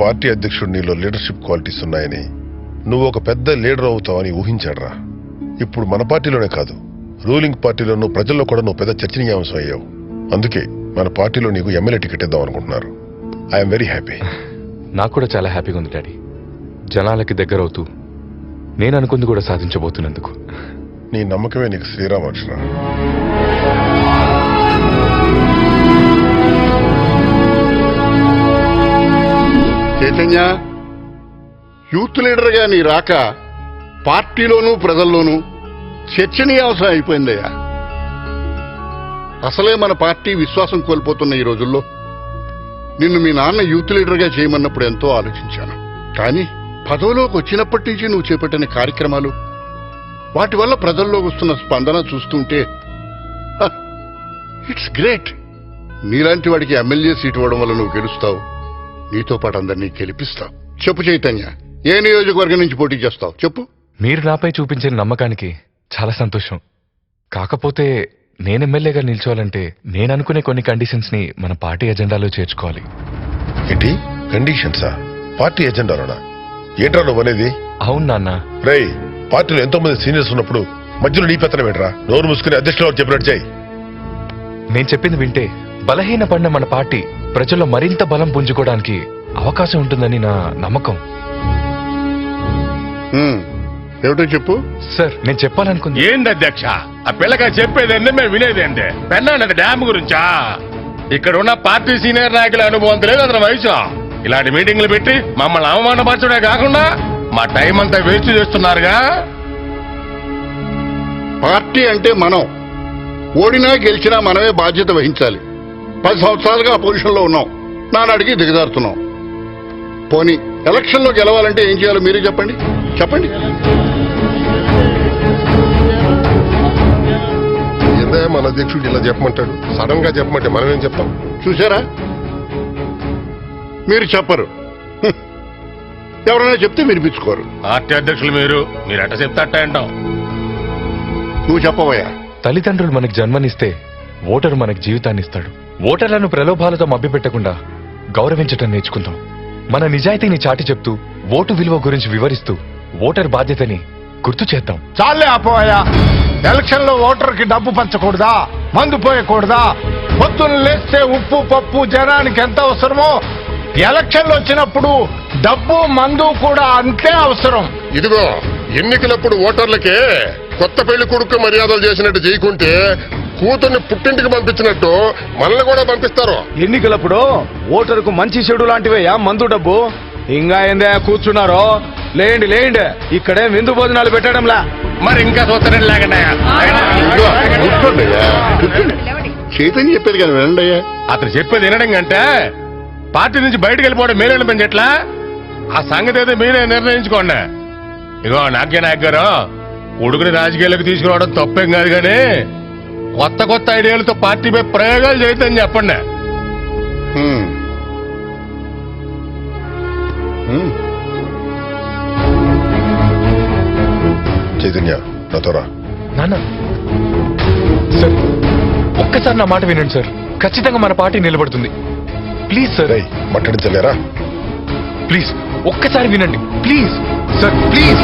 Party అధ్యక్షుడు నీలో leadership qualities ఉన్నాయని, నువ్వు ఒక పెద్ద లీడర్ అవుతావని ఊహించాడ్రా. ఇప్పుడు మన పార్టీలోనే కాదు, రూలింగ్ పార్టీలోనూ ప్రజల్లో కూడా నువ్వు పెద్ద చర్చనీయాంశం అయ్యావు. అందుకే మన పార్టీలో నీకు ఎమ్మెల్యే టికెట్ ఇద్దాం అనుకుంటున్నారు. I'm very happy. నాకు కూడా చాలా హ్యాపీగా ఉంది డాడీ. జనాలకి దగ్గర అవుతూ నేను అనుకుంది కూడా సాధించబోతున్నందుకు. నీ నమ్మకమే నీకు శ్రీరామక్షర. చైతన్య, యూత్ లీడర్గా నీ రాక పార్టీలోనూ ప్రజల్లోనూ చర్చనీయాంశం అయిపోయిందయ్యా. అసలే మన పార్టీ విశ్వాసం కోల్పోతున్న ఈ రోజుల్లో నిన్ను మీ నాన్న యూత్ లీడర్గా చేయమన్నప్పుడు ఎంతో ఆలోచించాను. కానీ పదవిలోకి వచ్చినప్పటి నుంచి నువ్వు చేపట్టిన కార్యక్రమాలు, వాటి వల్ల ప్రజల్లోకి వస్తున్న స్పందన చూస్తుంటే ఇట్స్ గ్రేట్. నీలాంటి వాడికి ఎమ్మెల్యే సీట్ ఇవ్వడం వల్ల నువ్వు గెలుస్తావు, నీతో పాటు అందరినీ గెలిపిస్తావు. చెప్పు చైతన్య, ఏ నియోజకవర్గం నుంచి పోటీ చేస్తావు చెప్పు. మీరు నాపై చూపించిన నమ్మకానికి చాలా సంతోషం. కాకపోతే నేను ఎమ్మెల్యేగా నిల్చోవాలంటే నేను అనుకునే కొన్ని కండిషన్స్ ని మన పార్టీ ఎజెండాలో చేర్చుకోవాలి. ఏంటి కండిషన్సా? పార్టీ ఎజెండాలోనా? ఏంట్రా నువ్వు అనేది? అవును నాన్న. రై, పార్టీలో ఎంతో మంది సీనియర్స్ ఉన్నప్పుడు మధ్యలో నీ పెత్తనం ఏంట్రా? నోరు మూసుకుని అధ్యక్షులు చెప్పినట్టు చేయి. నేను చెప్పింది వింటే బలహీన పడిన మన పార్టీ ప్రజల్లో మరింత బలం పుంజుకోవడానికి అవకాశం ఉంటుందని నా నమ్మకం. ఏమిటో చెప్పు సార్. నేను చెప్పాలనుకుంది ఏంది అధ్యక్ష, ఆ పిల్లగా చెప్పేదండి మేము వినేదేంటి? పెన్నాన్నది డ్యామ్ గురించా? ఇక్కడ ఉన్న పార్టీ సీనియర్ నాయకుల అనుభవం లేదు అతని వయసు. ఇలాంటి మీటింగ్లు పెట్టి మమ్మల్ని అవమానపరచడే కాకుండా మా టైం అంతా వేస్ట్ చేస్తున్నారుగా. పార్టీ అంటే మనం ఓడినా గెలిచినా మనమే బాధ్యత వహించాలి. 10 సంవత్సరాలుగా ఆ పొజిషన్లో ఉన్నాం, నానాడికి దిగజారుతున్నాం. పోనీ ఎలక్షన్లో గెలవాలంటే ఏం చేయాలో మీరే చెప్పండి. ఏందా మన అధ్యక్షుడు ఇలా చెప్పమంటాడు? సడన్ గా చెప్పమంటే మనం ఏం చెప్తాం? చూసారా, మీరు చెప్పరు, ఎవరైనా చెప్తే వినిపించుకోరు. పార్టీ అధ్యక్షులు మీరు ఎట్ట చెప్తే అట్ట అంటాం. నువ్వు చెప్పవయ్యా. తల్లిదండ్రులు మనకు జన్మనిస్తే ఓటరు మనకు జీవితాన్ని ఇస్తాడు. ఓటర్లను ప్రలోభాలతో మభ్యపెట్టకుండా గౌరవించటం నేర్చుకుందాం. మన నిజాయితీని చాటి చెప్తూ ఓటు విలువ గురించి వివరిస్తూ ఓటర్ బాధ్యతని గుర్తు చేద్దాం. చాలే ఆపోయా. ఎలక్షన్ లో ఓటర్ కి డబ్బు పంచకూడదా, మందు పోయకూడదా? పొద్దున్న లేస్తే ఉప్పు పప్పు జనానికి ఎంత అవసరమో ఎలక్షన్లు వచ్చినప్పుడు డబ్బు మందు కూడా అంతే అవసరం. ఇదిగో, ఎన్నికలప్పుడు ఓటర్లకే కొత్త పెళ్లి కొడుకు మర్యాదలు చేసినట్టు చేయకుంటే కూతుర్ని పుట్టింటికి పంపించినట్టు మనల్ని కూడా పంపిస్తారు. ఎన్నికలప్పుడు ఓటరుకు మంచి చెడు లాంటివయ్యా మందు డబ్బు. ఇంకా ఏందే కూర్చున్నారో? లేండి, ఇక్కడే విందు భోజనాలు పెట్టడంలా. మరి ఇంకా చూస్తారండి లేకుండా చైతన్య చెప్పేది కానీ వినండి అయ్యా. అతను చెప్పేది వినడం కంటే పార్టీ నుంచి బయటకు వెళ్ళిపోవడం మీరే పెంచట్లా. ఆ సంగతి అయితే మీరే నిర్ణయించుకోండి. ఇగో నాకే నాయక్ గారు, కొడుకుని రాజకీయాలకు తీసుకురావడం తప్పేం కాదు, కానీ కొత్త ఐడియాలతో పార్టీపై ప్రయోగాలు చేయొద్దని చెప్పండి. చైతన్య, నాతోరా. నాన్న సార్, ఒక్కసారి నా మాట వినండి సార్. ఖచ్చితంగా మన పార్టీ నిలబడుతుంది. Please sir. మాట్లాడించలేరా? ప్లీజ్ ఒక్కసారి వినండి ప్లీజ్ సార్, ప్లీజ్.